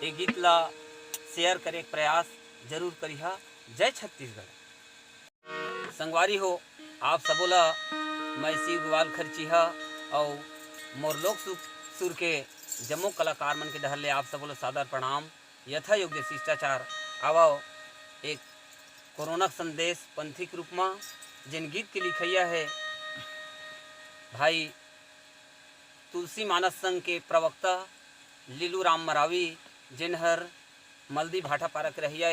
ये गीत ला शेयर करे प्रयास जरूर करिहा। जय छत्तीसगढ़। संगवारी हो आप सबो ला मैं शिव ग्वाल खर्चिहा और मोर लोक सुर के जम्मो कलाकार मन के डहर ले आप सबो ला सादर प्रणाम। यथा योग्य शिष्टाचार आवो एक कोरोना संदेश पंथिक रूप में जिन गीत के लिखैया है भाई तुलसी मानस संघ के प्रवक्ता लीलू राम मरावी, जिन हर मल्दी भाटा पारक रहिया